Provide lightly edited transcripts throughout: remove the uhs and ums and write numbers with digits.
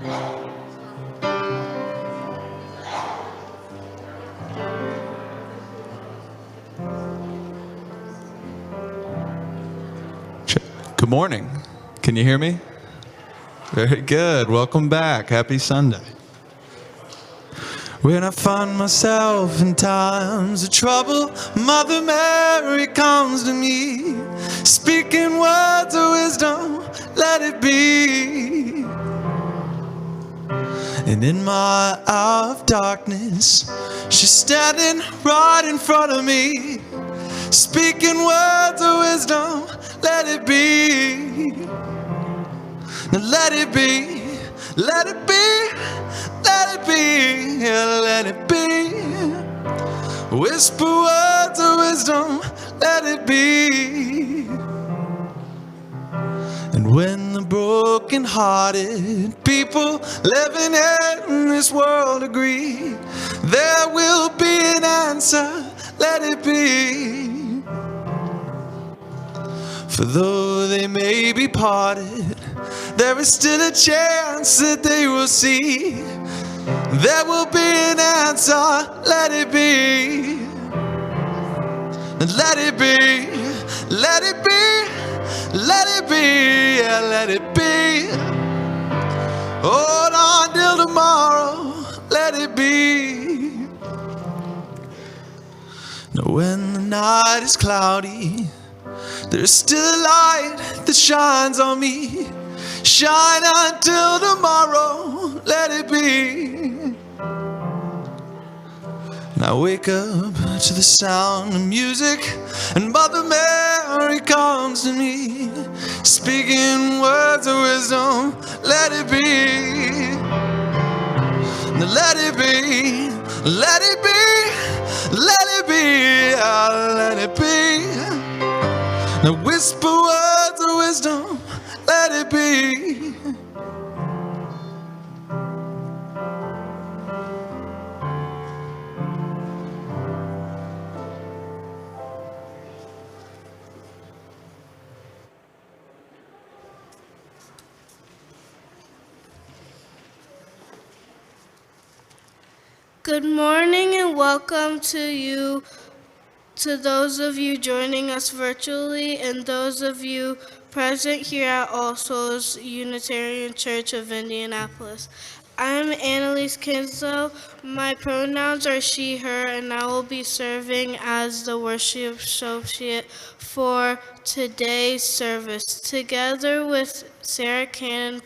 Good morning. Can you hear me? Very good. Welcome back. Happy Sunday. When I find myself in times of trouble, Mother Mary comes to me, speaking words of wisdom, let it be. And in my hour of darkness, she's standing right in front of me, speaking words of wisdom, let it be. Now let it be, let it be, let it be, yeah, let it be. Whisper words of wisdom, let it be. And when the broken-hearted people living in this world agree, there will be an answer, let it be. For though they may be parted, there is still a chance that they will see. There will be an answer, let it be. Let it be, let it be, let it be, yeah, let it be. Hold on till tomorrow, let it be. Now when the night is cloudy, there's still a light that shines on me. Shine until tomorrow, let it be. And I wake up to the sound of music, and Mother Mary comes to me, speaking words of wisdom, let it be. Now let it be, let it be, let it be, let it be. Now whisper words of wisdom, let it be. Good morning and welcome to those of you joining us virtually and those of you present here at All Souls Unitarian Church of Indianapolis. I'm Annalise Kinslow. My pronouns are she, her, and I will be serving as the worship associate for today's service. Together with Sarah Cannon's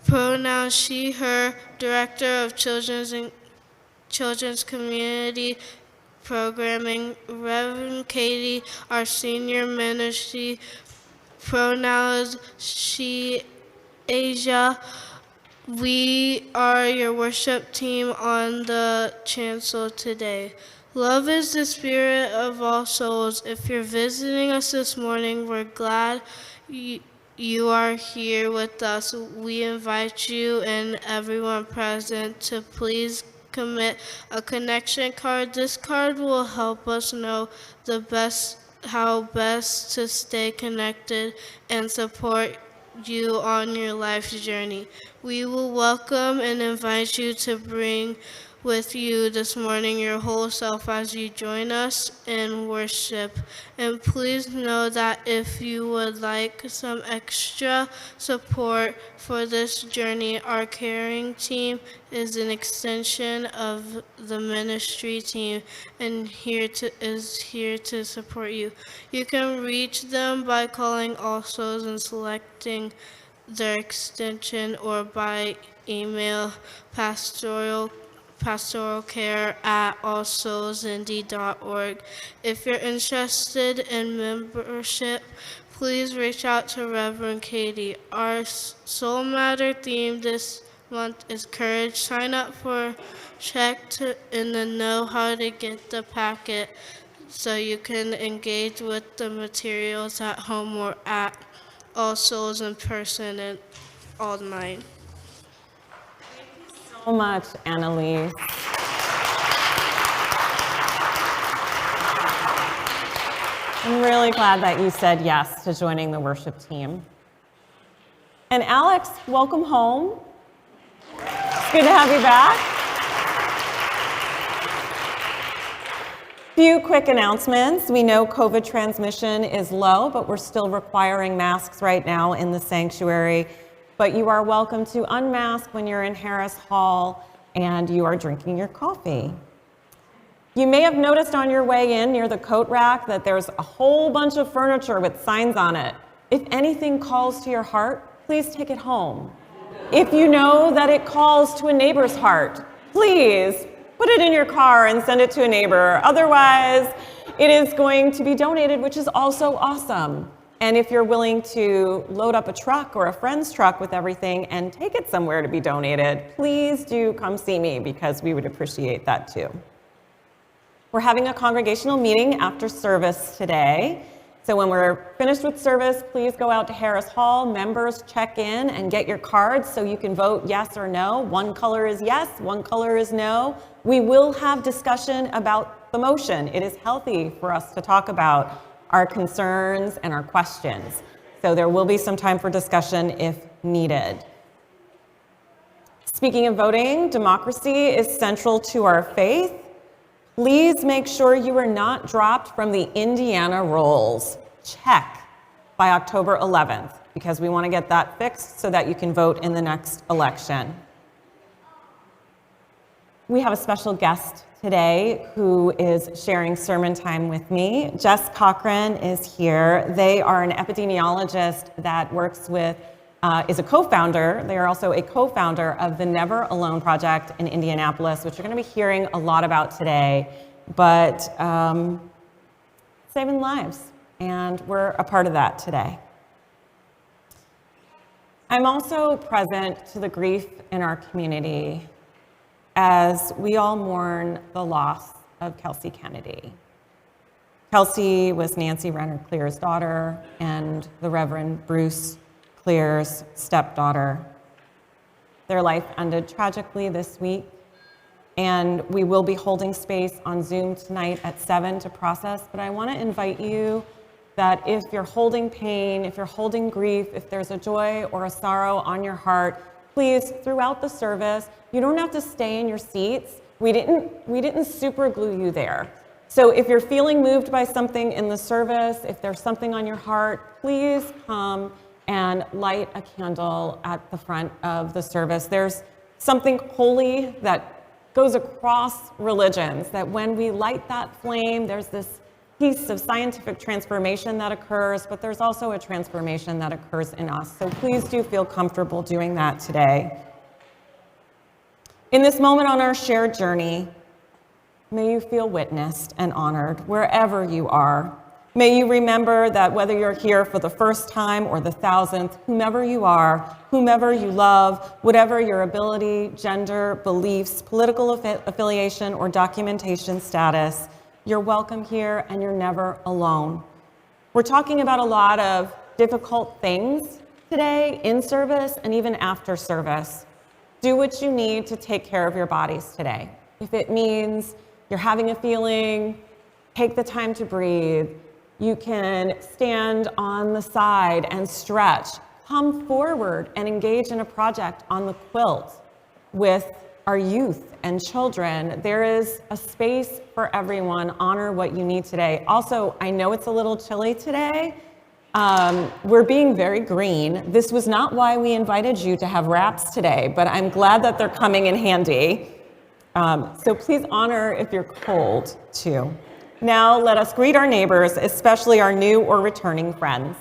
pronouns she, her, Director of Children's Community Programming, Reverend Katie, our Senior Ministry, pronouns she, Asia. We are your worship team on the chancel today. Love is the spirit of all souls. If you're visiting us this morning, we're glad you are here with us. We invite you and everyone present to please commit a connection card. This card will help us know how best to stay connected and support you on your life's journey. We will welcome and invite you to bring with you this morning your whole self as you join us in worship. And please know that if you would like some extra support for this journey, our caring team is an extension of the ministry team and is here to support you. You can reach them by calling All Souls and selecting their extension, or by email pastoralcare@allsoulsindy.org. If you're interested in membership, please reach out to Reverend Katie. Our Soul Matter theme this month is courage. Sign up for in the know how to get the packet so you can engage with the materials at home or at All Souls in person and online. So much, Annalise. I'm really glad that you said yes to joining the worship team. And Alex, welcome home. It's good to have you back. Few quick announcements. We know COVID transmission is low, but we're still requiring masks right now in the sanctuary. But you are welcome to unmask when you're in Harris Hall and you are drinking your coffee. You may have noticed on your way in near the coat rack that there's a whole bunch of furniture with signs on it. If anything calls to your heart, please take it home. If you know that it calls to a neighbor's heart, please put it in your car and send it to a neighbor. Otherwise, it is going to be donated, which is also awesome. And if you're willing to load up a truck or a friend's truck with everything and take it somewhere to be donated, please do come see me because we would appreciate that too. We're having a congregational meeting after service today. So when we're finished with service, please go out to Harris Hall. Members, check in and get your cards so you can vote yes or no. One color is yes, one color is no. We will have discussion about the motion. It is healthy for us to talk about our concerns and our questions. So there will be some time for discussion if needed. Speaking of voting, democracy is central to our faith. Please make sure you are not dropped from the Indiana rolls. Check by October 11th, because we want to get that fixed so that you can vote in the next election. We have a special guest today who is sharing sermon time with me. Jes Cochran is here. They are an epidemiologist that works with, is a co-founder. They are also a co-founder of the Never Alone Project in Indianapolis, which you're going to be hearing a lot about today, but saving lives, and we're a part of that today. I'm also present to the grief in our community as we all mourn the loss of Kelsey Kennedy. Kelsey was Nancy Renner Clear's daughter and the Reverend Bruce Clear's stepdaughter. Their life ended tragically this week, and we will be holding space on Zoom tonight at 7 to process, but I want to invite you that if you're holding pain, if you're holding grief, if there's a joy or a sorrow on your heart, please, throughout the service, you don't have to stay in your seats. We didn't super glue you there. So if you're feeling moved by something in the service, if there's something on your heart, please come and light a candle at the front of the service. There's something holy that goes across religions, that when we light that flame, there's this piece of scientific transformation that occurs, but there's also a transformation that occurs in us. So please do feel comfortable doing that today. In this moment on our shared journey, may you feel witnessed and honored wherever you are. May you remember that whether you're here for the first time or the 1,000th, whomever you are, whomever you love, whatever your ability, gender, beliefs, political affiliation, or documentation status, you're welcome here and you're never alone. We're talking about a lot of difficult things today in service and even after service. Do what you need to take care of your bodies today. If it means you're having a feeling, take the time to breathe. You can stand on the side and stretch. Come forward and engage in a project on the quilt with our youth and children. There is a space for everyone. Honor what you need today. Also, I know it's a little chilly today. We're being very green. This was not why we invited you to have wraps today, but I'm glad that they're coming in handy. So please honor if you're cold too. Now let us greet our neighbors, especially our new or returning friends.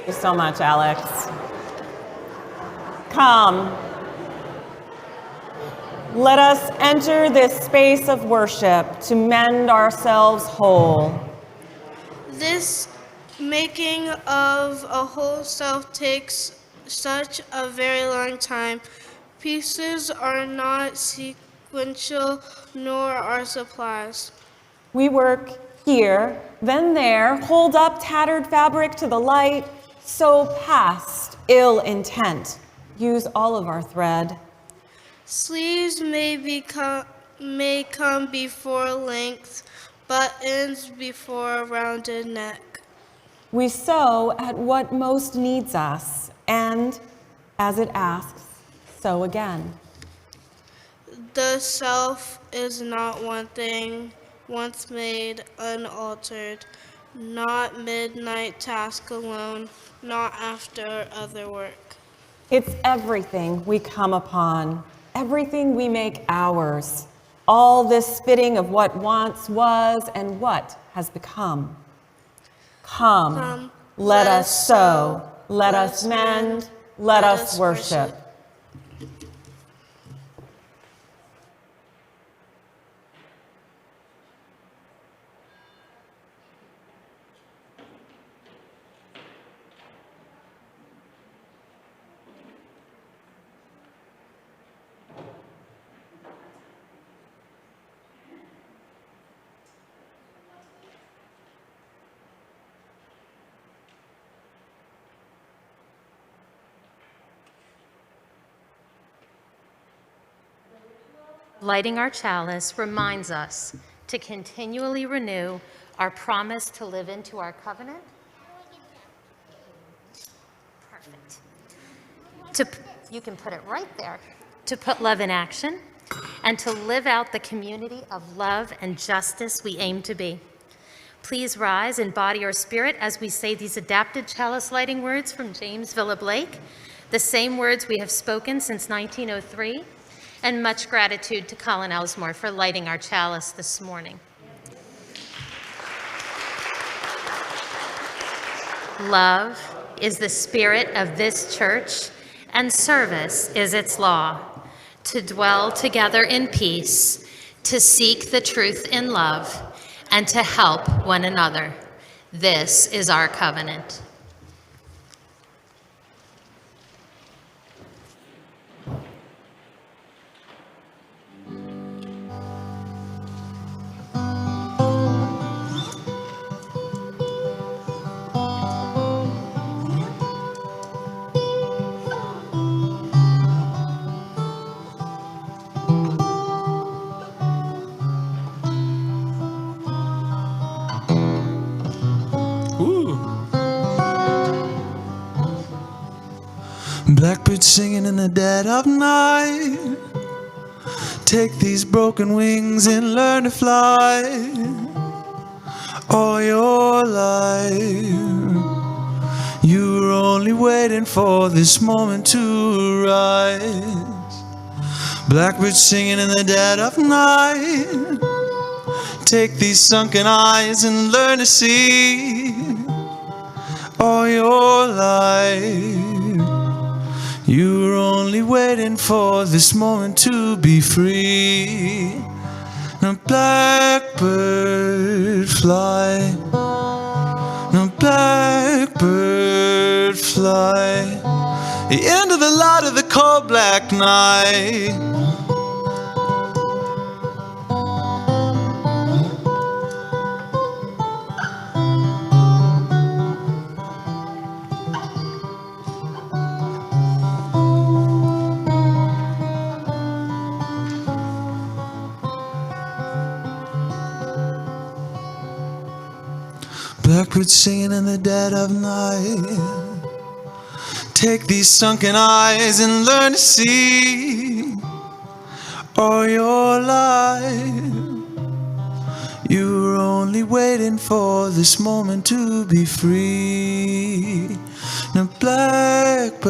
you so much, Alex. Come, let us enter this space of worship to mend ourselves whole. This making of a whole self takes such a very long time. Pieces are not sequential, nor are supplies. We work here, then there, hold up tattered fabric to the light, sew past ill intent, use all of our thread. Sleeves may come before length, buttons before a rounded neck. We sew at what most needs us, and as it asks, sew again. The self is not one thing, once made, unaltered, not midnight task alone, not after other work. It's everything we come upon, everything we make ours, all this fitting of what once was and what has become. Come, let us sew, let us mend, let us worship. Lighting our chalice reminds us to continually renew our promise to live into our covenant. Perfect. You can put it right there. To put love in action and to live out the community of love and justice we aim to be. Please rise in body or spirit as we say these adapted chalice lighting words from James Villa Blake, the same words we have spoken since 1903. And much gratitude to Colin Elsmore for lighting our chalice this morning. Love is the spirit of this church, and service is its law. To dwell together in peace, to seek the truth in love, and to help one another. This is our covenant. Blackbird singing in the dead of night. Take these broken wings and learn to fly. All your life you were only waiting for this moment to rise. Blackbird singing in the dead of night. Take these sunken eyes and learn to see. All your life you were only waiting for this moment to be free. Now blackbird fly, now blackbird fly, into the light of the cold black night. Blackbird singing in the dead of night. Take these sunken eyes and learn to see. All your life you were only waiting for this moment to be free. Now blackbird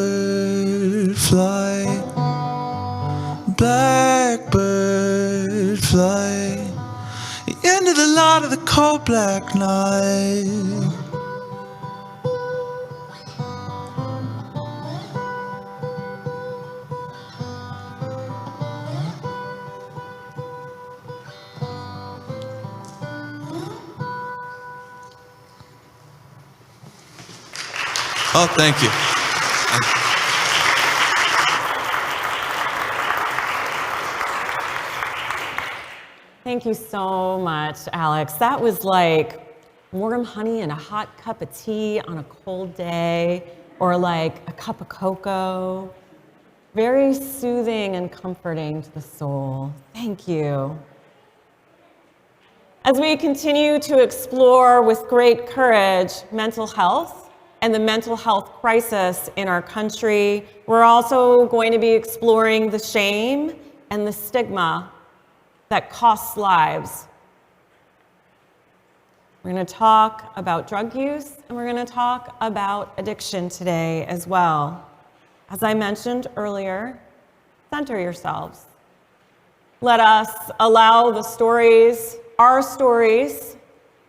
fly, blackbird fly, into the light of the cold black night. Oh, thank you. Thank you so much, Alex. That was like warm honey and a hot cup of tea on a cold day, or like a cup of cocoa. Very soothing and comforting to the soul. Thank you. As we continue to explore with great courage mental health and the mental health crisis in our country, we're also going to be exploring the shame and the stigma that costs lives. We're going to talk about drug use, and we're going to talk about addiction today as well. As I mentioned earlier, center yourselves. Let us allow the stories, our stories,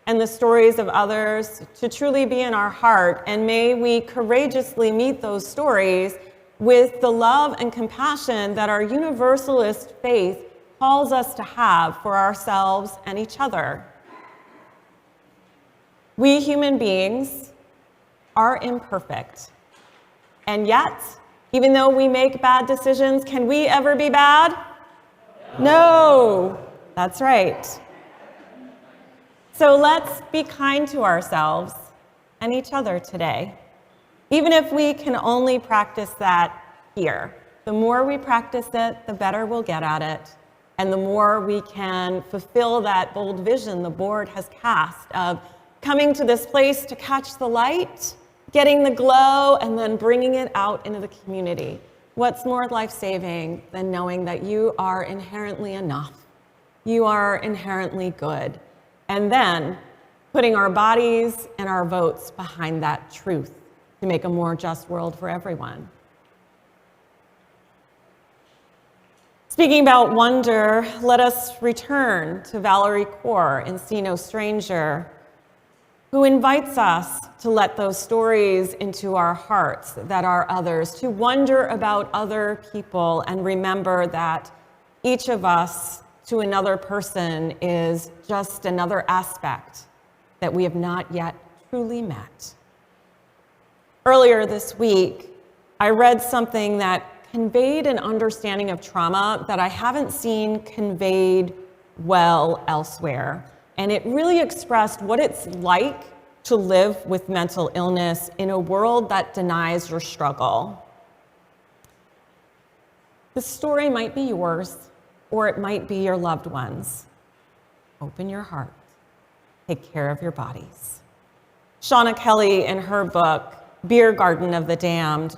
and the stories of others to truly be in our heart, and may we courageously meet those stories with the love and compassion that our Universalist faith calls us to have for ourselves and each other. We human beings are imperfect, and yet, even though we make bad decisions, can we ever be bad? No, that's right. So let's be kind to ourselves and each other today, even if we can only practice that here. The more we practice it, the better we'll get at it, and the more we can fulfill that bold vision the board has cast of coming to this place to catch the light, getting the glow, and then bringing it out into the community. What's more life-saving than knowing that you are inherently enough? You are inherently good. And then putting our bodies and our votes behind that truth to make a more just world for everyone. Speaking about wonder, let us return to Valerie Kaur in See No Stranger, who invites us to let those stories into our hearts that are others, to wonder about other people and remember that each of us to another person is just another aspect that we have not yet truly met. Earlier this week, I read something that conveyed an understanding of trauma that I haven't seen conveyed well elsewhere. And it really expressed what it's like to live with mental illness in a world that denies your struggle. The story might be yours, or it might be your loved one's. Open your heart. Take care of your bodies. Shauna Kelly, in her book, Beer Garden of the Damned,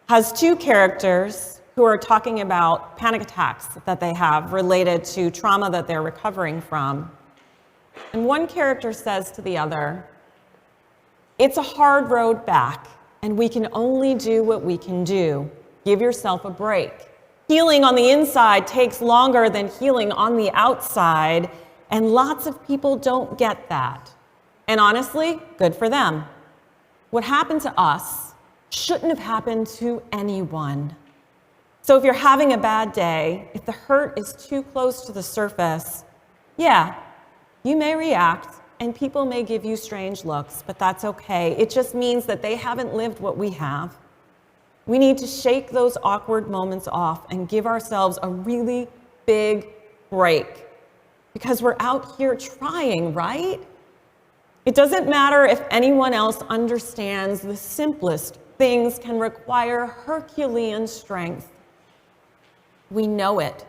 has two characters who are talking about panic attacks that they have related to trauma that they're recovering from. And one character says to the other, "It's a hard road back, and we can only do what we can do. Give yourself a break. Healing on the inside takes longer than healing on the outside, and lots of people don't get that. And honestly, good for them. What happened to us shouldn't have happened to anyone. So if you're having a bad day, if the hurt is too close to the surface, yeah, you may react and people may give you strange looks, but that's okay. It just means that they haven't lived what we have. We need to shake those awkward moments off and give ourselves a really big break because we're out here trying, right? It doesn't matter if anyone else understands the simplest things can require Herculean strength. We know it,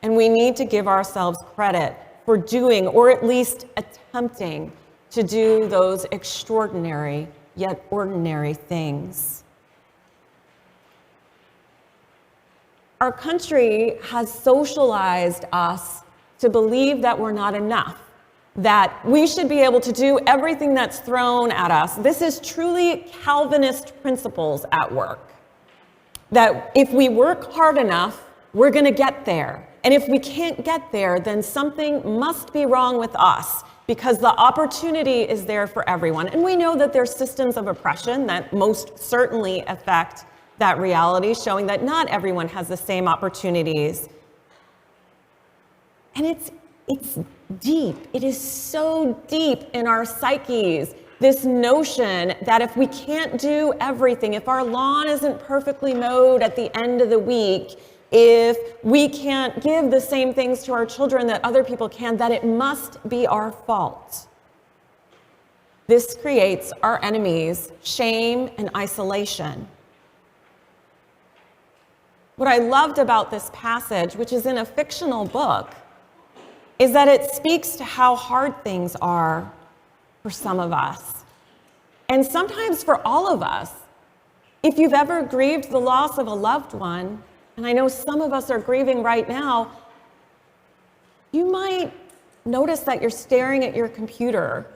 and we need to give ourselves credit for doing, or at least attempting to do those extraordinary yet ordinary things. Our country has socialized us to believe that we're not enough, that we should be able to do everything that's thrown at us. This is truly Calvinist principles at work. That if we work hard enough, we're going to get there. And if we can't get there, then something must be wrong with us because the opportunity is there for everyone. And we know that there's systems of oppression that most certainly affect that reality, showing that not everyone has the same opportunities. And it's deep. It is so deep in our psyches this notion that if we can't do everything, if our lawn isn't perfectly mowed at the end of the week, if we can't give the same things to our children that other people can, that it must be our fault. This creates our enemies, shame and isolation. What I loved about this passage, which is in a fictional book, is that it speaks to how hard things are for some of us, and sometimes for all of us. If you've ever grieved the loss of a loved one, and I know some of us are grieving right now, you might notice that you're staring at your computer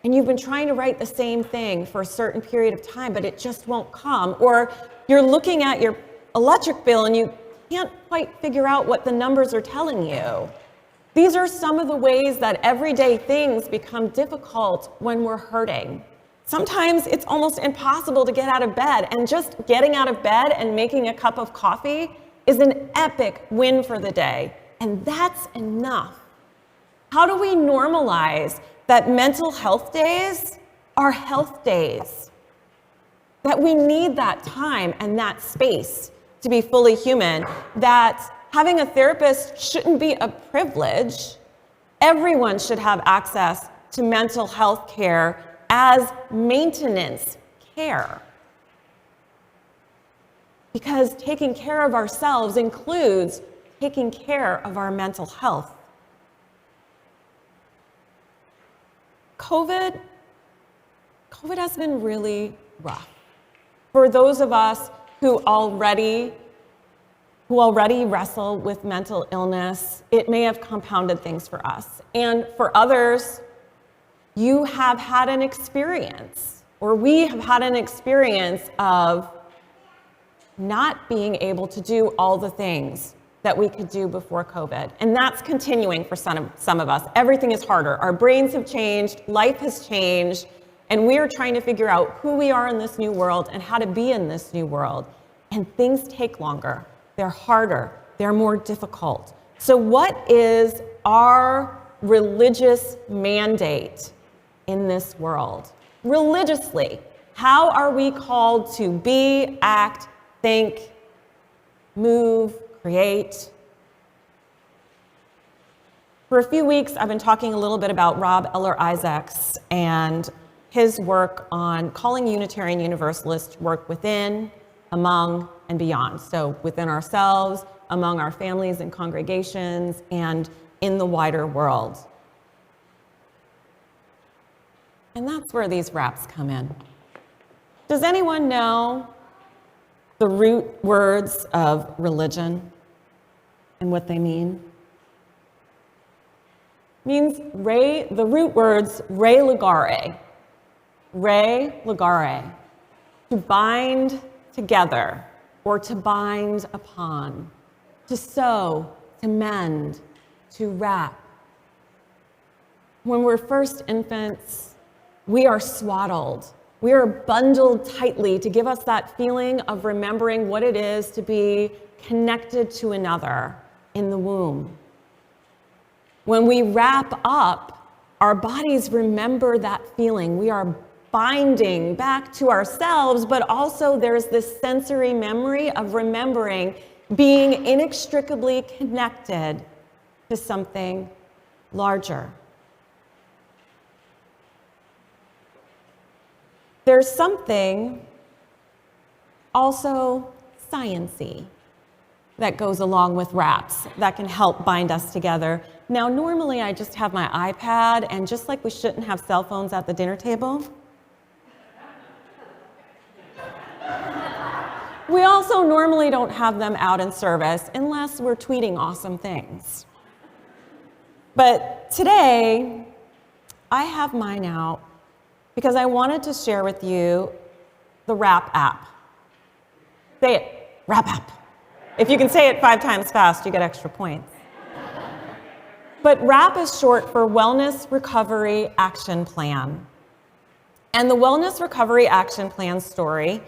and you've been trying to write the same thing for a certain period of time, but it just won't come. Or you're looking at your electric bill and you can't quite figure out what the numbers are telling you. These are some of the ways that everyday things become difficult when we're hurting. Sometimes it's almost impossible to get out of bed, and just getting out of bed and making a cup of coffee is an epic win for the day, and that's enough. How do we normalize that mental health days are health days? That we need that time and that space to be fully human, that having a therapist shouldn't be a privilege. Everyone should have access to mental health care as maintenance care. Because taking care of ourselves includes taking care of our mental health. COVID has been really rough. For those of us who already wrestle with mental illness, it may have compounded things for us. And for others, you have had an experience, or we have had an experience of not being able to do all the things that we could do before COVID. And that's continuing for some of us. Everything is harder. Our brains have changed, life has changed, and we are trying to figure out who we are in this new world and how to be in this new world. And things take longer. They're harder. They're more difficult. So what is our religious mandate in this world? Religiously, how are we called to be, act, think, move, create? For a few weeks, I've been talking a little bit about Rob Eller Isaacs and his work on calling Unitarian Universalists to work within, among, and beyond. So within ourselves, among our families and congregations, and in the wider world. And that's where these raps come in. Does anyone know the root words of religion and what they mean? It means the root words re ligare, to bind together or to bind upon, to sew, to mend, to wrap. When we're first infants, we are swaddled. We are bundled tightly to give us that feeling of remembering what it is to be connected to another in the womb. When we wrap up, our bodies remember that feeling. We are binding back to ourselves, but also there's this sensory memory of remembering being inextricably connected to something larger. There's something also science-y that goes along with wraps that can help bind us together. Now, normally I just have my iPad, and just like we shouldn't have cell phones at the dinner table, we also normally don't have them out in service unless we're tweeting awesome things. But today, I have mine out because I wanted to share with you the Wrap app. Say it, Wrap app. If you can say it 5 times fast, you get extra points. But Wrap is short for Wellness Recovery Action Plan. And the Wellness Recovery Action Plan story,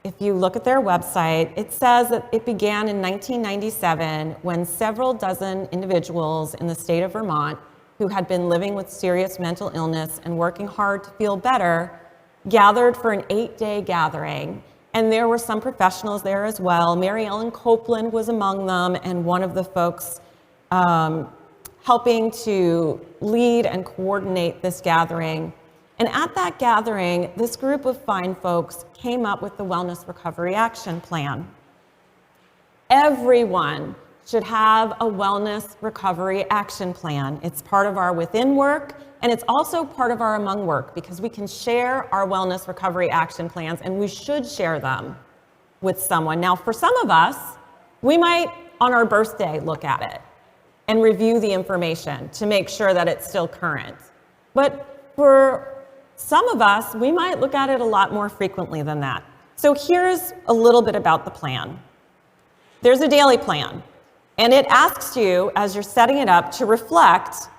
if you look at their website, it says that it began in 1997 when several dozen individuals in the state of Vermont who had been living with serious mental illness and working hard to feel better, gathered for an 8-day gathering. And there were some professionals there as well. Mary Ellen Copeland was among them, and one of the folks helping to lead and coordinate this gathering. And at that gathering, this group of fine folks came up with the Wellness Recovery Action Plan. Everyone should have a wellness recovery action plan. It's part of our within work, and it's also part of our among work, because we can share our wellness recovery action plans, and we should share them with someone. Now, for some of us, we might, on our birthday, look at it and review the information to make sure that it's still current. But for some of us, we might look at it a lot more frequently than that. So here's a little bit about the plan. There's a daily plan, and it asks you, as you're setting it up, to reflect,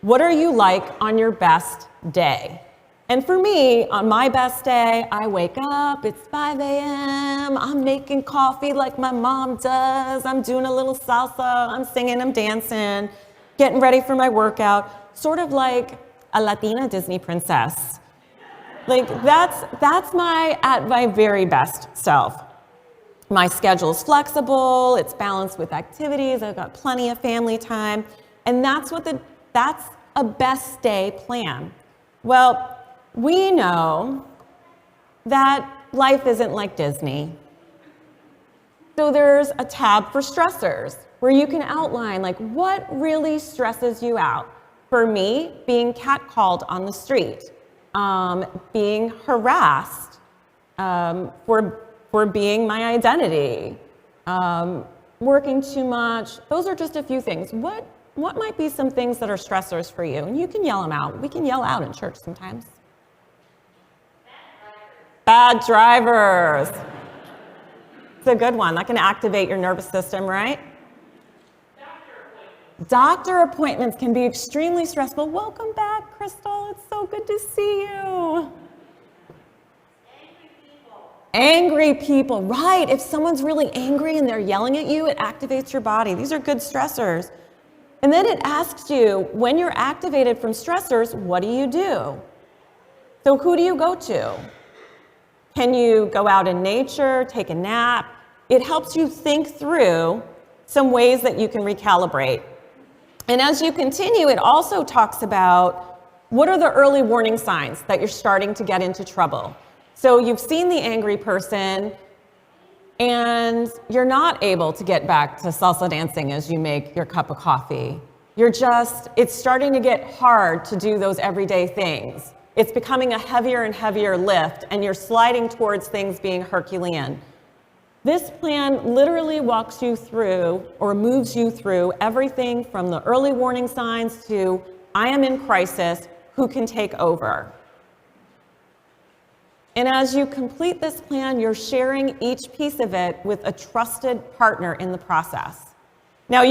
what are you like on your best day? And for me, on my best day, I wake up, it's 5 a.m., I'm making coffee like my mom does, I'm doing a little salsa, I'm singing, I'm dancing, getting ready for my workout, sort of like a Latina Disney princess. Like, that's at my very best self. My schedule's flexible, it's balanced with activities, I've got plenty of family time, and that's a best day plan. Well, we know that life isn't like Disney. So there's a tab for stressors where you can outline, like, what really stresses you out. For me, being catcalled on the street, being harassed for being my identity, working too much. Those are just a few things. What might be some things that are stressors for you? And you can yell them out. We can yell out in church sometimes. Bad drivers. It's a good one. That can activate your nervous system, right? Doctor appointments can be extremely stressful. Welcome back, Crystal. It's so good to see you. Angry people, right. If someone's really angry and they're yelling at you, it activates your body. These are good stressors. And then it asks you, when you're activated from stressors, what do you do? So who do you go to? Can you go out in nature, take a nap? It helps you think through some ways that you can recalibrate. And as you continue, it also talks about what are the early warning signs that you're starting to get into trouble. So you've seen the angry person, and you're not able to get back to salsa dancing as you make your cup of coffee. It's starting to get hard to do those everyday things. It's becoming a heavier and heavier lift, and you're sliding towards things being Herculean. This plan literally walks you through, or moves you through, everything from the early warning signs to, I am in crisis, who can take over? And as you complete this plan, you're sharing each piece of it with a trusted partner in the process. Now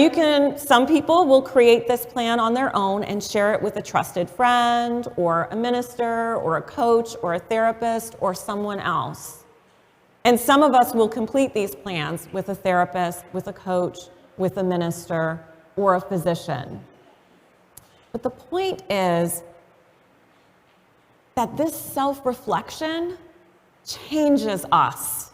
some people will create this plan on their own and share it with a trusted friend, or a minister, or a coach, or a therapist, or someone else. And some of us will complete these plans with a therapist, with a coach, with a minister, or a physician. But the point is that this self-reflection changes us.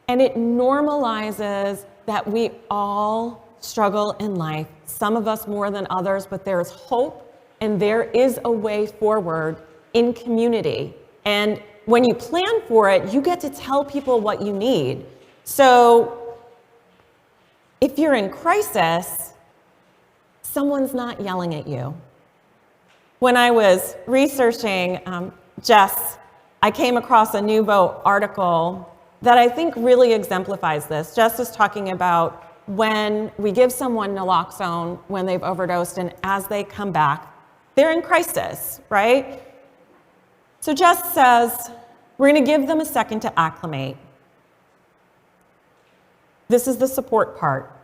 And it normalizes that we all struggle in life, some of us more than others, but there's hope and there is a way forward in community. And when you plan for it, you get to tell people what you need. So if you're in crisis, someone's not yelling at you. When I was researching Jes, I came across a Nouveau article that I think really exemplifies this. Jes is talking about when we give someone naloxone when they've overdosed, and as they come back, they're in crisis, right? So Jes says, we're going to give them a second to acclimate. This is the support part.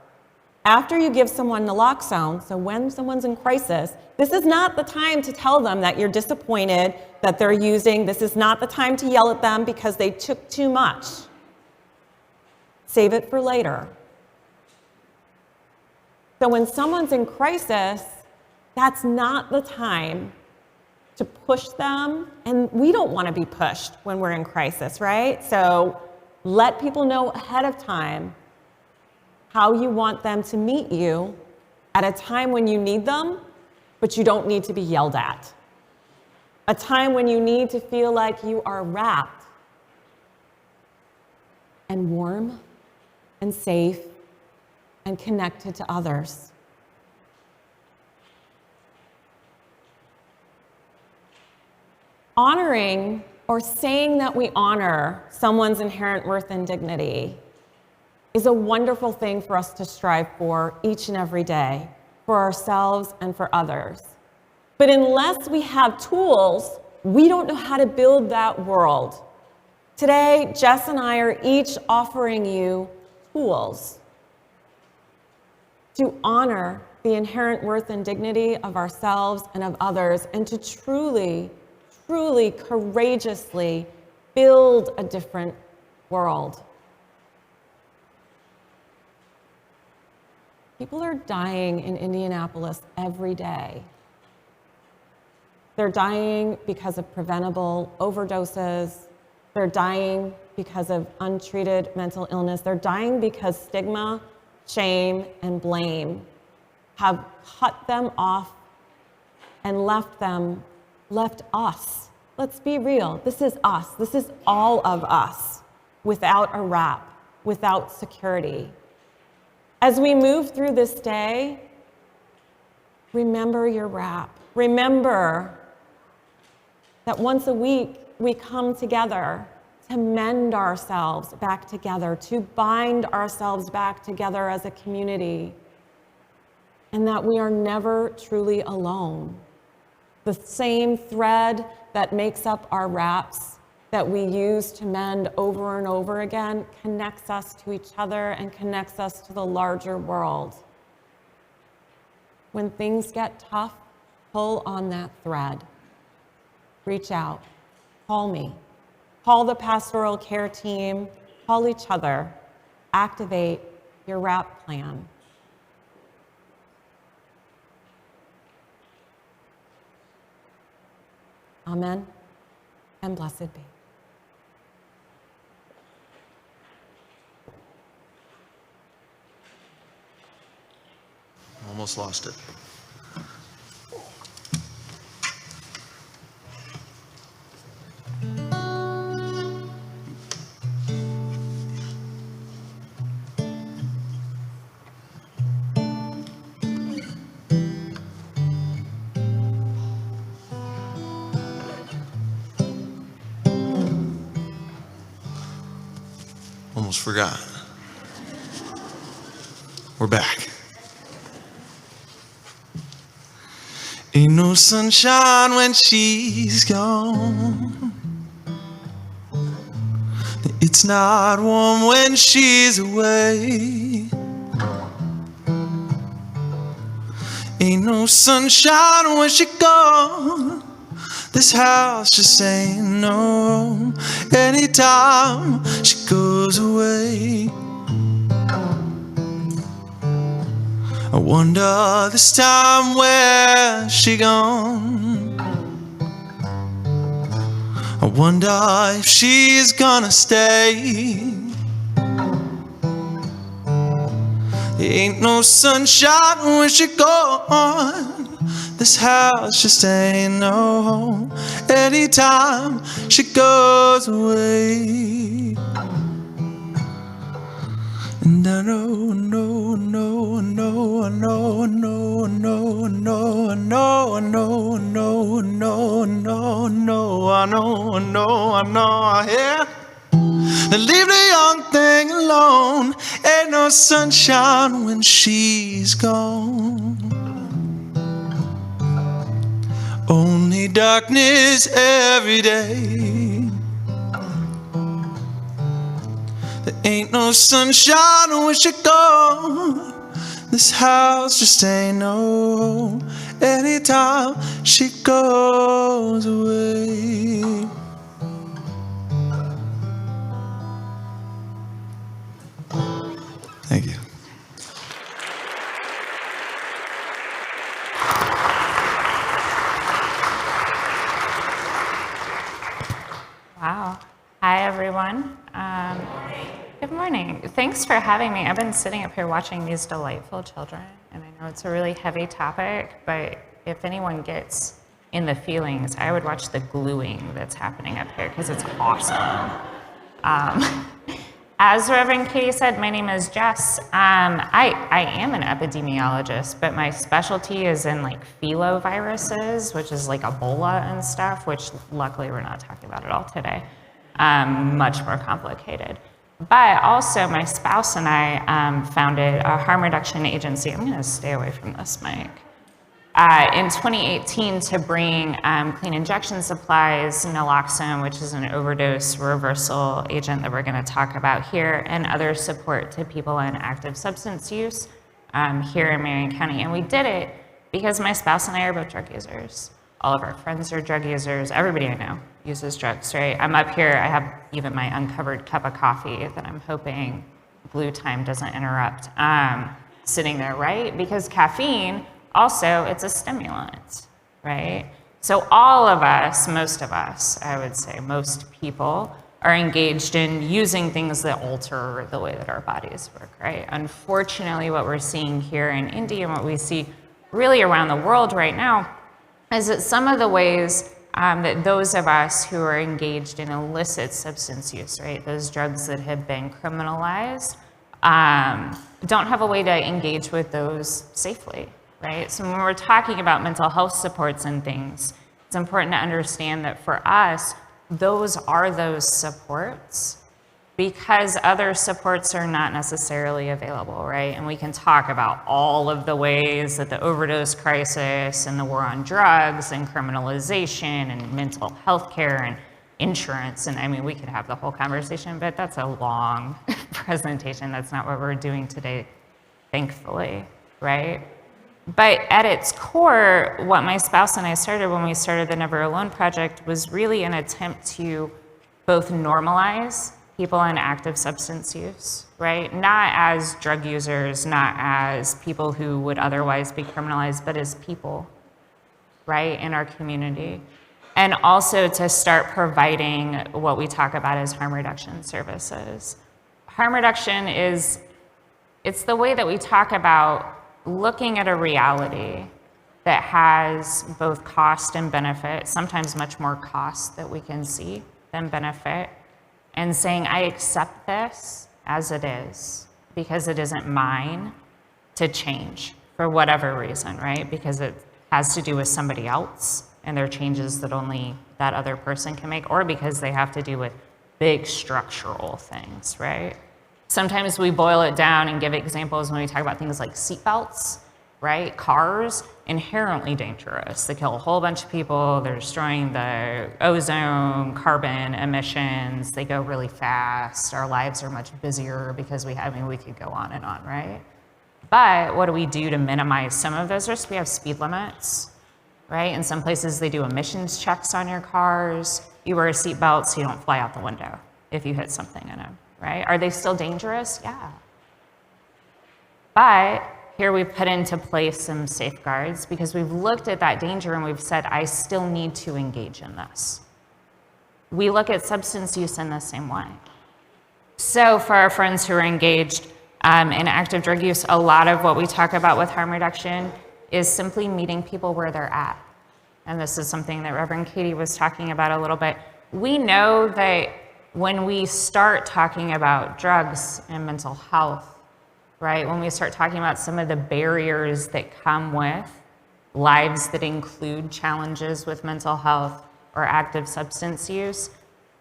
After you give someone naloxone, so when someone's in crisis, this is not the time to tell them that you're disappointed that they're using. This is not the time to yell at them because they took too much. Save it for later. So when someone's in crisis, That's not the time to push them, and we don't want to be pushed when we're in crisis, right? So let people know ahead of time how you want them to meet you at a time when you need them, but you don't need to be yelled at. A time when you need to feel like you are wrapped and warm and safe and connected to others. Honoring or saying that we honor someone's inherent worth and dignity is a wonderful thing for us to strive for each and every day, for ourselves and for others. But unless we have tools, we don't know how to build that world. Today, Jes and I are each offering you tools to honor the inherent worth and dignity of ourselves and of others, and to truly, truly, courageously build a different world. People are dying in Indianapolis every day. They're dying because of preventable overdoses. They're dying because of untreated mental illness. They're dying because stigma, shame, and blame have cut them off and left us. Let's be real. This is us. This is all of us without a wrap, without security. As we move through this day, remember your wrap. Remember that once a week we come together to mend ourselves back together, to bind ourselves back together as a community, and that we are never truly alone. The same thread that makes up our wraps that we use to mend over and over again connects us to each other and connects us to the larger world. When things get tough, pull on that thread. Reach out. Call me. Call the pastoral care team. Call each other. Activate your wrap plan. Amen, and blessed be. Almost lost it. Almost forgot. We're back. Ain't no sunshine when she's gone. It's not warm when she's away. Ain't no sunshine when she's gone. This house just ain't no home anytime she goes away. I wonder this time where's she gone? I wonder if she's gonna stay. There ain't no sunshine when she gone. This house just ain't no home anytime she goes away. And I know, I know, I know, I know, I know, I know, I know, I know, I know, I know, I know, I know, I know, I know, I know, I know, yeah. Now leave the young thing alone. Ain't no sunshine when she's gone. Only darkness every day. There ain't no sunshine when she's gone. This house just ain't no home anytime she goes away. Thank you. Wow. Hi, everyone. Good morning. Thanks for having me. I've been sitting up here watching these delightful children, and I know it's a really heavy topic, but if anyone gets in the feelings, I would watch the gluing that's happening up here because it's awesome. As Reverend Katie said, my name is Jes. I am an epidemiologist, but my specialty is in like filoviruses, which is like Ebola and stuff, which luckily we're not talking about at all today. Much more complicated. But also my spouse and I founded a harm reduction agency. I'm gonna stay away from this mic. In 2018 to bring clean injection supplies, naloxone, which is an overdose reversal agent that we're going to talk about here, and other support to people in active substance use here in Marion County. And we did it because my spouse and I are both drug users. All of our friends are drug users. Everybody I know uses drugs, right? I'm up here, I have even my uncovered cup of coffee that I'm hoping glue time doesn't interrupt, sitting there, right? Because caffeine, also, it's a stimulant, right? So all of us, most of us, I would say, most people are engaged in using things that alter the way that our bodies work, right? Unfortunately, what we're seeing here in India and what we see really around the world right now is that some of the ways that those of us who are engaged in illicit substance use, right, those drugs that have been criminalized, don't have a way to engage with those safely. Right? So when we're talking about mental health supports and things, it's important to understand that for us, those are those supports because other supports are not necessarily available, right? And we can talk about all of the ways that the overdose crisis and the war on drugs and criminalization and mental health care and insurance, and I mean, we could have the whole conversation, but that's a long presentation. That's not what we're doing today, thankfully, right? But at its core, what my spouse and I started when we started the Never Alone Project was really an attempt to both normalize people in active substance use, right? Not as drug users, not as people who would otherwise be criminalized, but as people, right, in our community. And also to start providing what we talk about as harm reduction services. Harm reduction it's the way that we talk about looking at a reality that has both cost and benefit, sometimes much more cost that we can see than benefit, and saying, I accept this as it is because it isn't mine to change for whatever reason, right? Because it has to do with somebody else and there are changes that only that other person can make, or because they have to do with big structural things, right? Sometimes we boil it down and give examples when we talk about things like seatbelts, right? Cars, inherently dangerous. They kill a whole bunch of people. They're destroying the ozone, carbon emissions. They go really fast. Our lives are much busier because we could go on and on, right? But what do we do to minimize some of those risks? We have speed limits, right? In some places, they do emissions checks on your cars. You wear a seatbelt so you don't fly out the window if you hit something in them. Right? Are they still dangerous? Yeah. But here we've put into place some safeguards because we've looked at that danger and we've said, I still need to engage in this. We look at substance use in the same way. So for our friends who are engaged in active drug use, a lot of what we talk about with harm reduction is simply meeting people where they're at. And this is something that Reverend Katie was talking about a little bit. We know that when we start talking about drugs and mental health, right, when we start talking about some of the barriers that come with lives that include challenges with mental health or active substance use,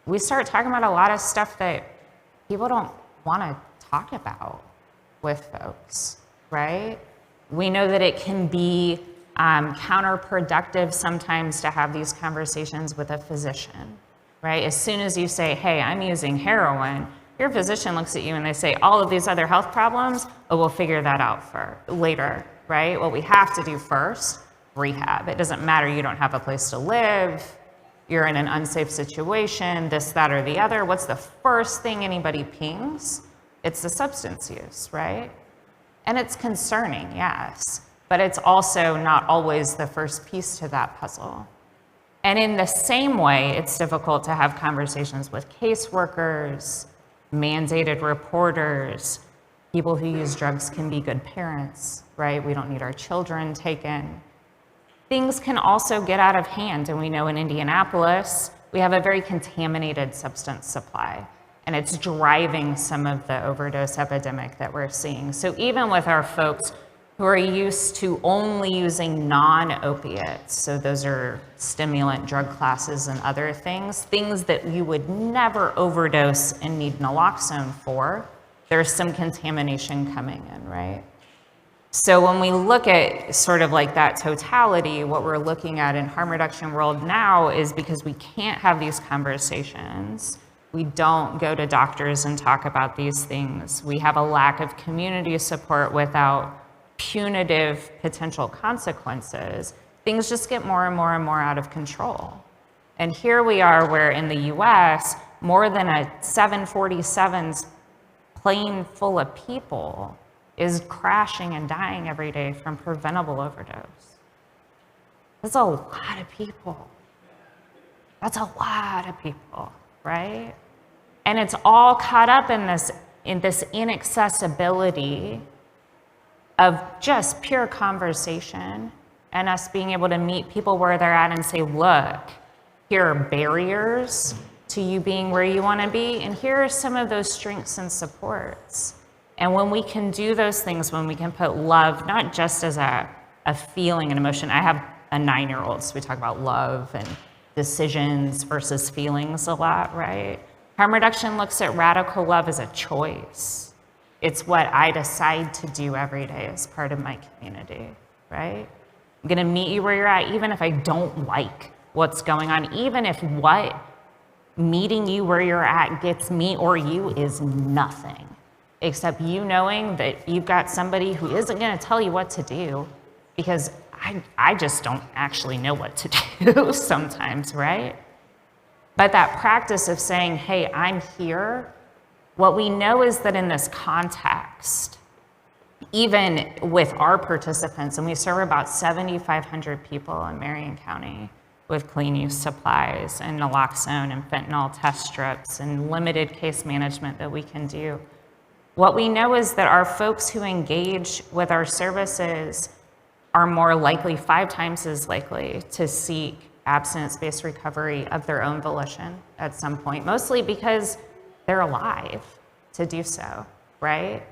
we start talking about a lot of stuff that people don't want to talk about with folks, right? We know that it can be counterproductive sometimes to have these conversations with a physician. Right? As soon as you say, hey, I'm using heroin, your physician looks at you and they say, all of these other health problems, oh, we'll figure that out for later, right? What we have to do first, rehab. It doesn't matter, you don't have a place to live, you're in an unsafe situation, this, that, or the other. What's the first thing anybody pings? It's the substance use, right? And it's concerning, yes, but it's also not always the first piece to that puzzle. And in the same way, it's difficult to have conversations with caseworkers, mandated reporters. People who use drugs can be good parents, right? We don't need our children taken. Things can also get out of hand, and we know in Indianapolis, we have a very contaminated substance supply, and it's driving some of the overdose epidemic that we're seeing. So even with our folks who are used to only using non-opiates, so those are stimulant drug classes and other things that you would never overdose and need naloxone for, there's some contamination coming in, right? So when we look at sort of like that totality, what we're looking at in harm reduction world now is because we can't have these conversations, we don't go to doctors and talk about these things, we have a lack of community support without punitive potential consequences, things just get more and more and more out of control. And here we are where in the US, more than a 747's plane full of people is crashing and dying every day from preventable overdose. That's a lot of people. That's a lot of people, right? And it's all caught up in this inaccessibility of just pure conversation and us being able to meet people where they're at and say, look, here are barriers to you being where you want to be, and here are some of those strengths and supports. And when we can do those things, when we can put love, not just as a feeling and emotion. I have a 9-year-old, so we talk about love and decisions versus feelings a lot, right? Harm reduction looks at radical love as a choice. It's what I decide to do every day as part of my community, right? I'm gonna meet you where you're at, even if I don't like what's going on, even if what meeting you where you're at gets me or you is nothing, except you knowing that you've got somebody who isn't gonna tell you what to do, because I just don't actually know what to do sometimes, right? But that practice of saying, hey, I'm here, what we know is that in this context, even with our participants, and we serve about 7,500 people in Marion County with clean use supplies and naloxone and fentanyl test strips and limited case management that we can do. What we know is that our folks who engage with our services are more likely, 5 times as likely, to seek abstinence-based recovery of their own volition at some point, mostly because they're alive to do so, right?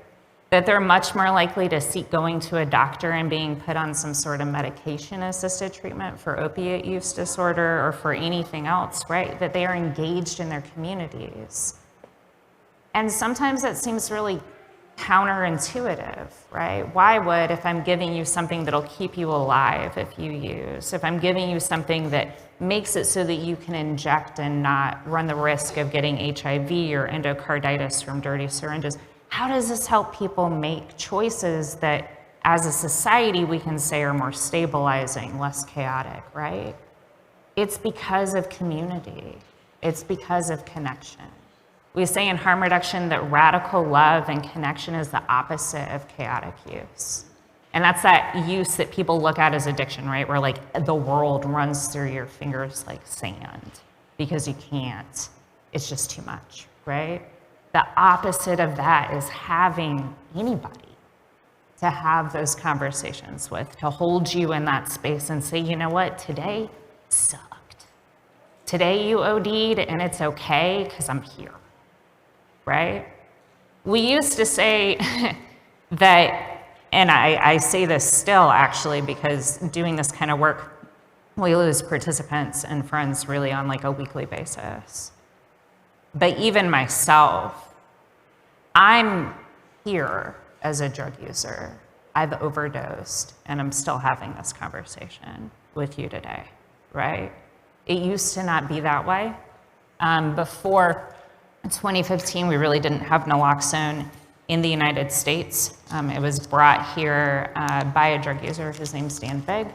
That they're much more likely to seek going to a doctor and being put on some sort of medication-assisted treatment for opiate use disorder or for anything else, right? That they are engaged in their communities. And sometimes that seems really counterintuitive, right? Why would, if I'm giving you something that'll keep you alive if you use, if I'm giving you something that makes it so that you can inject and not run the risk of getting HIV or endocarditis from dirty syringes, how does this help people make choices that as a society we can say are more stabilizing, less chaotic, right? It's because of community. It's because of connection. We say in harm reduction that radical love and connection is the opposite of chaotic use. And that's that use that people look at as addiction, right? Where like the world runs through your fingers like sand because you can't, it's just too much, right? The opposite of that is having anybody to have those conversations with, to hold you in that space and say, you know what, today sucked. Today you OD'd and it's okay because I'm here. Right? We used to say that, and I say this still actually because doing this kind of work, we lose participants and friends really on like a weekly basis. But even myself, I'm here as a drug user. I've overdosed and I'm still having this conversation with you today, right? It used to not be that way. Before 2015, we really didn't have naloxone in the United States. It was brought here by a drug user. His name's Dan Big.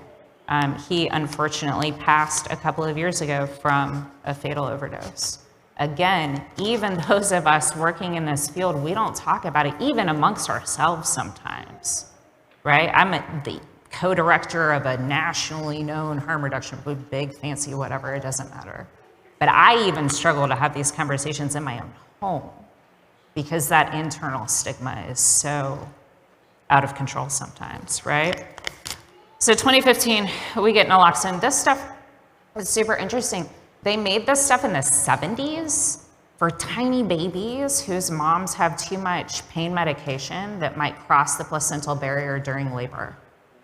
He unfortunately passed a couple of years ago from a fatal overdose. Again, even those of us working in this field, we don't talk about it, even amongst ourselves sometimes, right? I'm at the co-director of a nationally known harm reduction group, big, fancy, whatever, it doesn't matter. But I even struggle to have these conversations in my own home because that internal stigma is so out of control sometimes, right? So 2015, we get naloxone. This stuff is super interesting. They made this stuff in the 70s for tiny babies whose moms have too much pain medication that might cross the placental barrier during labor,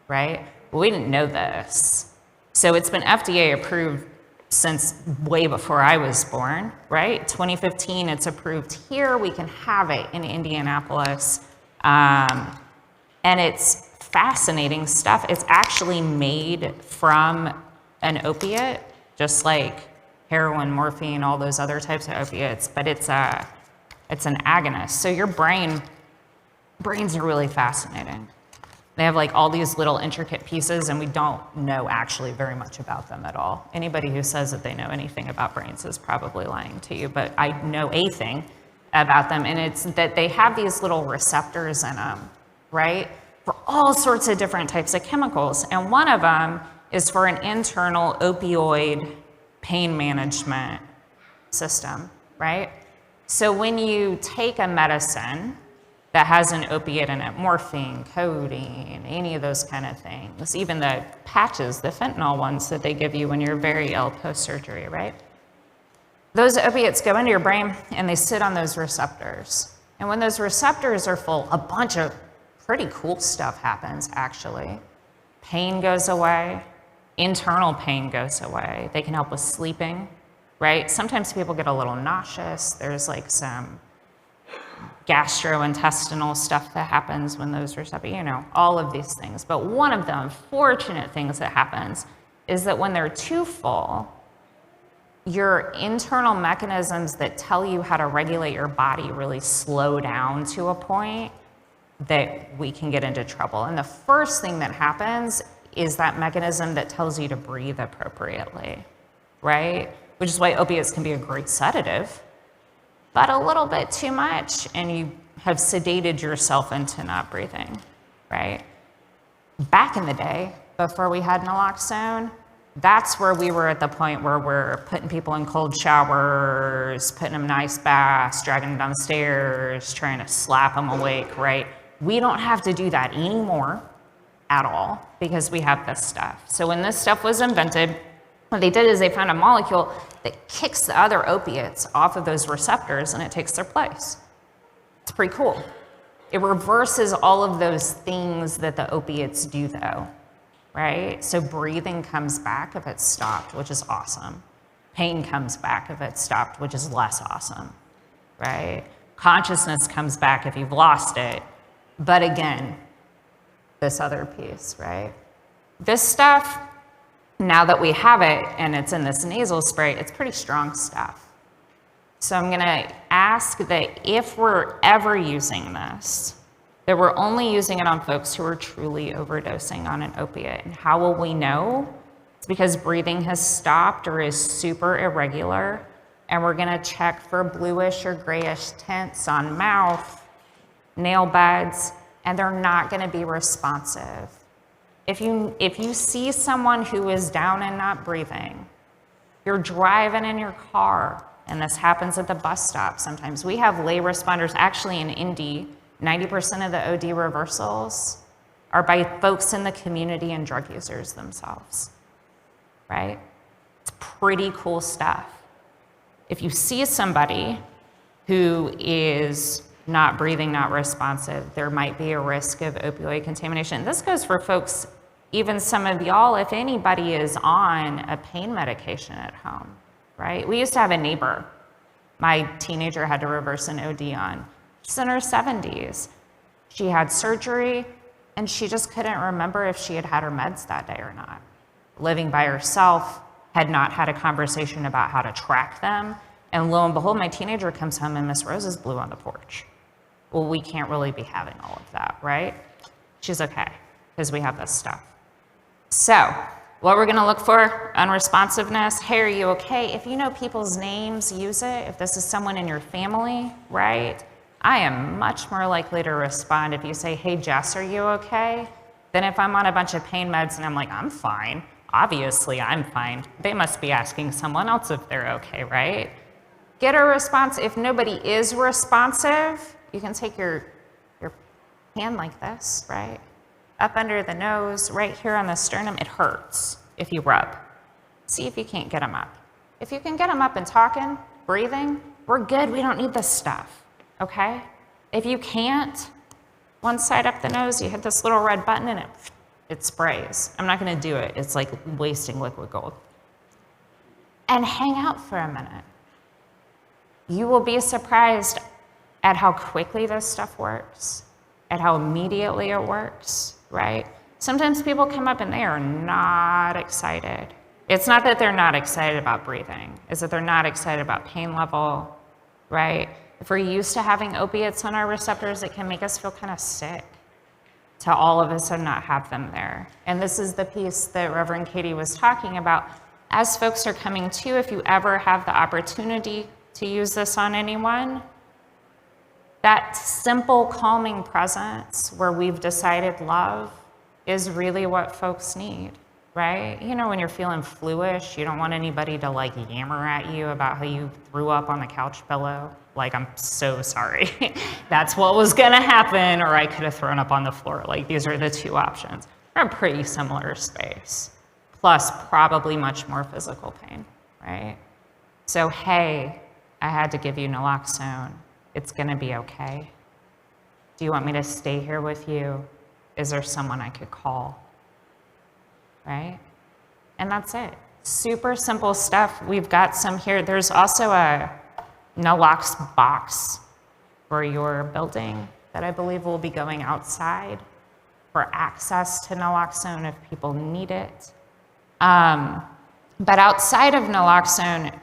right? We didn't know this. So it's been FDA approved since way before I was born, right? 2015, it's approved here. We can have it in Indianapolis. And it's fascinating stuff. It's actually made from an opiate, just like heroin, morphine, all those other types of opiates, but it's an agonist. So your brains are really fascinating. They have like all these little intricate pieces and we don't know actually very much about them at all. Anybody who says that they know anything about brains is probably lying to you, but I know a thing about them, and it's that they have these little receptors in them, right? For all sorts of different types of chemicals. And one of them is for an internal opioid pain management system, right? So when you take a medicine that has an opiate in it, morphine, codeine, any of those kind of things, even the patches, the fentanyl ones that they give you when you're very ill post-surgery, right? Those opiates go into your brain and they sit on those receptors. And when those receptors are full, a bunch of pretty cool stuff happens, actually. Pain goes away. Internal pain goes away. They can help with sleeping, right? Sometimes people get a little nauseous. There's like some gastrointestinal stuff that happens when those receptors, all of these things. But one of the unfortunate things that happens is that when they're too full, your internal mechanisms that tell you how to regulate your body really slow down to a point that we can get into trouble. And the first thing that happens is that mechanism that tells you to breathe appropriately, right? Which is why opiates can be a great sedative, but a little bit too much and you have sedated yourself into not breathing, right? Back in the day, before we had naloxone, that's where we were at the point where we're putting people in cold showers, putting them in ice baths, dragging them down the stairs, trying to slap them awake, right? We don't have to do that anymore at all because we have this stuff. So when this stuff was invented, what they did is they found a molecule that kicks the other opiates off of those receptors and it takes their place. It's pretty cool. It reverses all of those things that the opiates do though, right? So breathing comes back if it's stopped, which is awesome. Pain comes back if it's stopped, which is less awesome, right? Consciousness comes back if you've lost it. But again, this other piece, right? This stuff, now that we have it and it's in this nasal spray, it's pretty strong stuff. So I'm gonna ask that if we're ever using this, that we're only using it on folks who are truly overdosing on an opiate. And how will we know? It's because breathing has stopped or is super irregular, and we're gonna check for bluish or grayish tints on mouth, nail beds, and they're not gonna be responsive. If you see someone who is down and not breathing, you're driving in your car, and this happens at the bus stop sometimes. We have lay responders, actually in Indy, 90% of the OD reversals are by folks in the community and drug users themselves, right? It's pretty cool stuff. If you see somebody who is not breathing, not responsive, there might be a risk of opioid contamination. This goes for folks, even some of y'all, if anybody is on a pain medication at home, right? We used to have a neighbor my teenager had to reverse an OD on. She's in her 70s. She had surgery, and she just couldn't remember if she had had her meds that day or not. Living by herself, had not had a conversation about how to track them, and lo and behold, my teenager comes home and Miss Rose is blue on the porch. Well, we can't really be having all of that, right? She's okay, because we have this stuff. So, what we're gonna look for, unresponsiveness. Hey, are you okay? If you know people's names, use it. If this is someone in your family, right? I am much more likely to respond if you say, hey, Jess, are you okay? than if I'm on a bunch of pain meds and I'm like, I'm fine. Obviously, I'm fine. They must be asking someone else if they're okay, right? Get a response. If nobody is responsive, you can take your hand like this, right? Up under the nose, right here on the sternum. It hurts if you rub. See if you can't get them up. If you can get them up and talking, breathing, we're good. We don't need this stuff, okay? If you can't, one side up the nose, you hit this little red button and it sprays. I'm not gonna do it. It's like wasting liquid gold. And hang out for a minute. You will be surprised at how quickly this stuff works, at how immediately it works, right? Sometimes people come up and they are not excited. It's not that they're not excited about breathing, it's that they're not excited about pain level, right? If we're used to having opiates on our receptors, it can make us feel kind of sick to all of a sudden not have them there. And this is the piece that Reverend Katie was talking about. As folks are coming to, if you ever have the opportunity to use this on anyone, that simple calming presence where we've decided love is really what folks need, right? You know, when you're feeling fluish, you don't want anybody to like yammer at you about how you threw up on the couch pillow. Like, I'm so sorry. That's what was gonna happen, or I could have thrown up on the floor. Like, these are the two options. They're a pretty similar space, plus probably much more physical pain, right? So, hey, I had to give you naloxone. It's gonna be okay. Do you want me to stay here with you? Is there someone I could call? Right? And that's it. Super simple stuff. We've got some here. There's also a nalox box for your building that I believe will be going outside for access to naloxone if people need it. But outside of naloxone,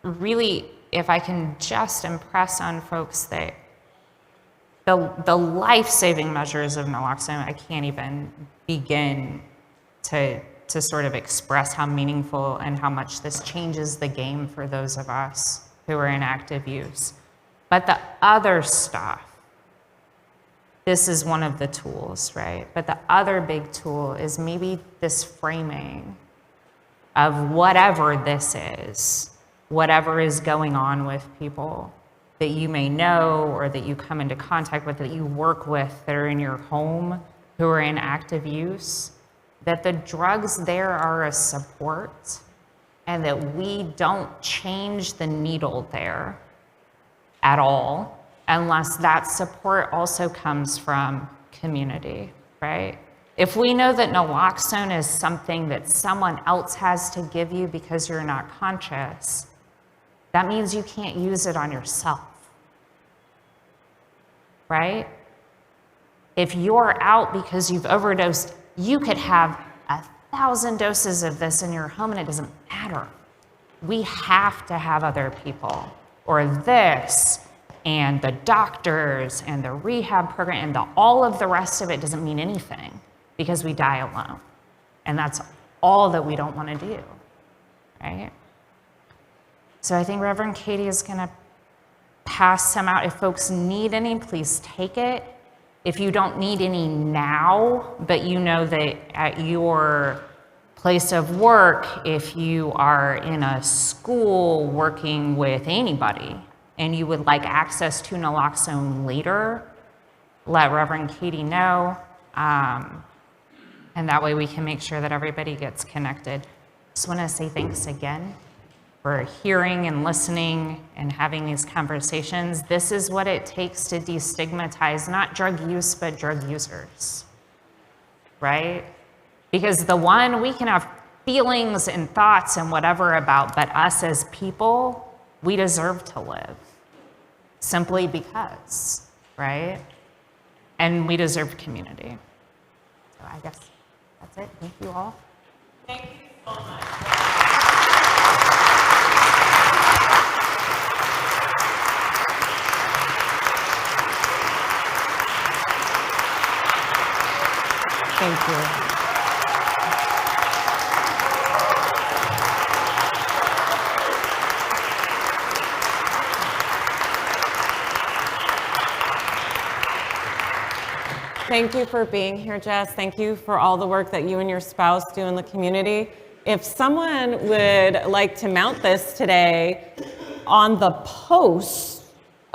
really, if I can just impress on folks that the life-saving measures of naloxone, I can't even begin to sort of express how meaningful and how much this changes the game for those of us who are in active use. But the other stuff, this is one of the tools, right? But the other big tool is maybe this framing of whatever this is, whatever is going on with people that you may know or that you come into contact with, that you work with, that are in your home, who are in active use, that the drugs there are a support and that we don't change the needle there at all unless that support also comes from community, right? If we know that naloxone is something that someone else has to give you because you're not conscious, that means you can't use it on yourself, right? If you're out because you've overdosed, you could have 1,000 doses of this in your home and it doesn't matter. We have to have other people, or this, and the doctors, and the rehab program, and all of the rest of it doesn't mean anything because we die alone. And that's all that we don't want to do, right? So I think Reverend Katie is going to pass some out. If folks need any, please take it. If you don't need any now, but you know that at your place of work, if you are in a school working with anybody and you would like access to naloxone later, let Reverend Katie know. And that way we can make sure that everybody gets connected. Just want to say thanks again for hearing and listening and having these conversations. This is what it takes to destigmatize not drug use, but drug users, right? Because the one we can have feelings and thoughts and whatever about, but us as people, we deserve to live simply because, right? And we deserve community. So I guess that's it. Thank you all. Thank you so much. Thank you. Thank you for being here, Jes. Thank you for all the work that you and your spouse do in the community. If someone would like to mount this today on the post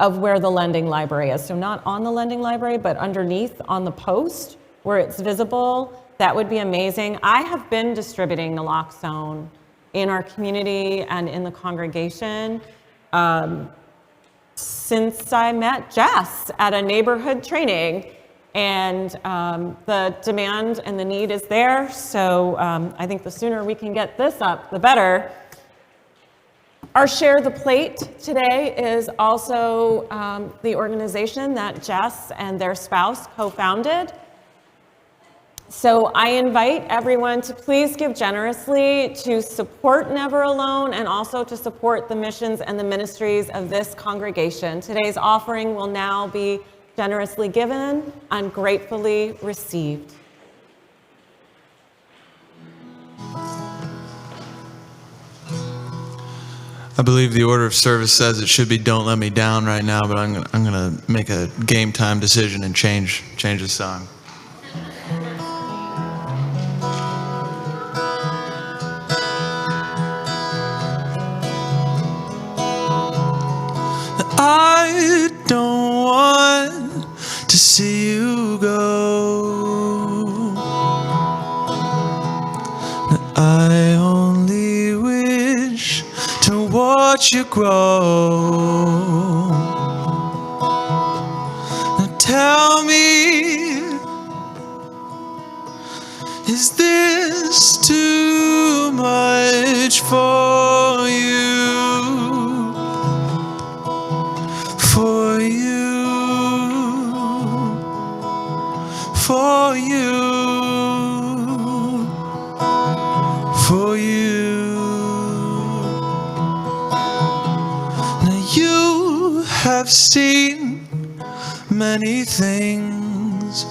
of where the lending library is, so not on the lending library, but underneath on the post where it's visible, that would be amazing. I have been distributing naloxone in our community and in the congregation since I met Jes at a neighborhood training. And the demand and the need is there, so I think the sooner we can get this up, the better. Our Share the Plate today is also the organization that Jes and their spouse co-founded. So I invite everyone to please give generously to support Never Alone and also to support the missions and the ministries of this congregation. Today's offering will now be generously given and gratefully received. I believe the order of service says it should be "Don't Let Me Down" right now, but I'm gonna make a game time decision and change the song. I don't want to see you go. I only wish to watch you grow. Now tell me, is this too much for you? For you, for you, for you. Now you have seen many things.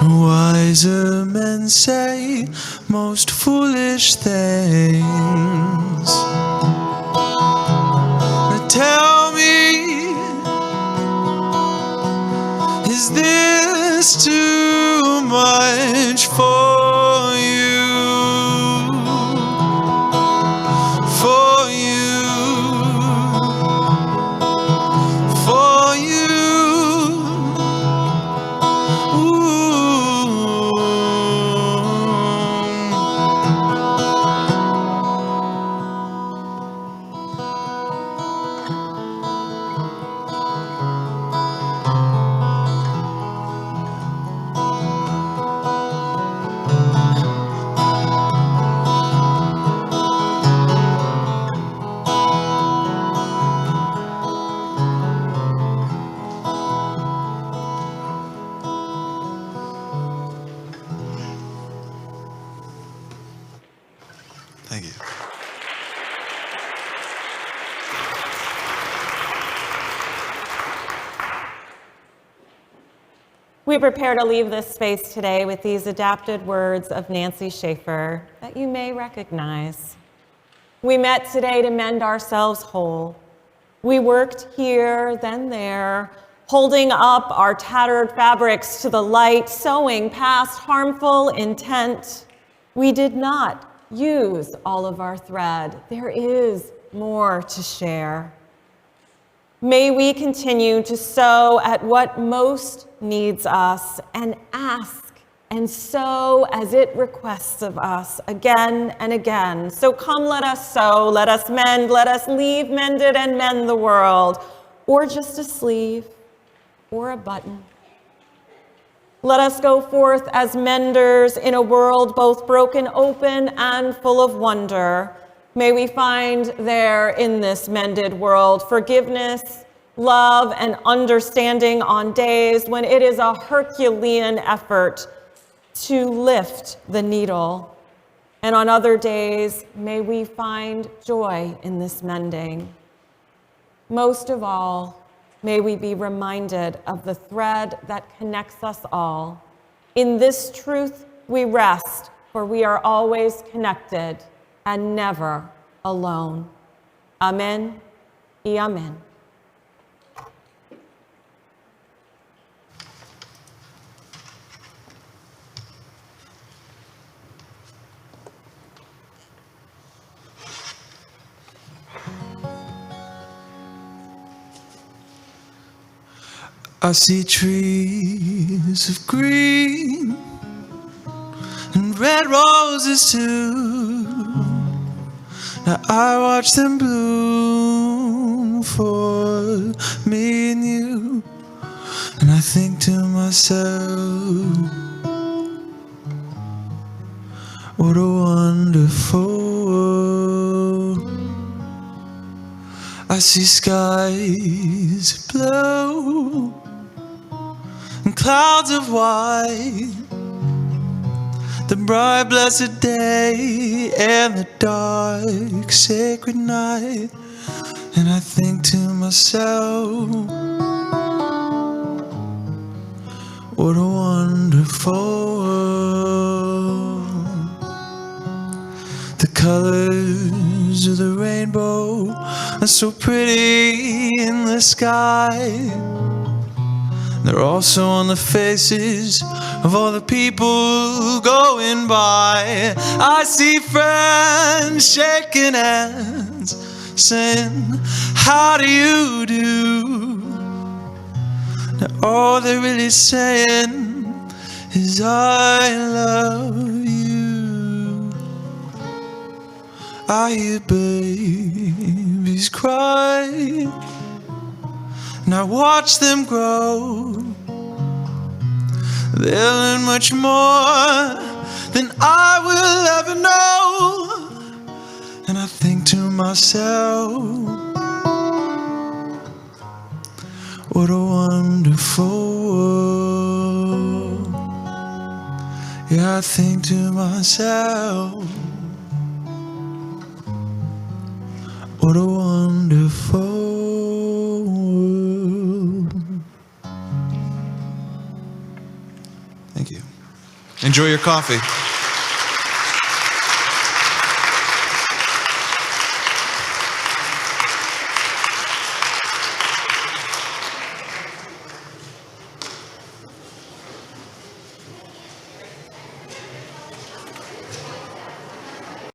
Wiser men say most foolish things. Tell me, is this too much for you? For you, for you. Thank you. We prepare to leave this space today with these adapted words of Nancy Schaefer that you may recognize. We met today to mend ourselves whole. We worked here, then there, holding up our tattered fabrics to the light, sewing past harmful intent. We did not use all of our thread. There is more to share. May we continue to sew at what most needs us and ask and sow as it requests of us again and again. So come, let us sew, let us mend, let us leave mended and mend the world, or just a sleeve or a button. Let us go forth as menders in a world both broken open and full of wonder. May we find there in this mended world forgiveness, love, and understanding on days when it is a Herculean effort to lift the needle. And on other days, may we find joy in this mending. Most of all, may we be reminded of the thread that connects us all. In this truth we rest, for we are always connected and never alone. Amen y amen. I see trees of green and red roses too. Now I watch them bloom for me and you, and I think to myself, what a wonderful world. I see skies of blue and clouds of white, the bright blessed day and the dark sacred night, and I think to myself, what a wonderful world. The colors of the rainbow are so pretty in the sky. They're also on the faces of all the people going by. I see friends shaking hands, saying, how do you do? Now all they're really saying is, I love you. I hear babies cry, and I watch them grow. They'll learn much more than I will ever know. And I think to myself, what a wonderful world. Yeah, I think to myself, what a wonderful world. Thank you. Enjoy your coffee.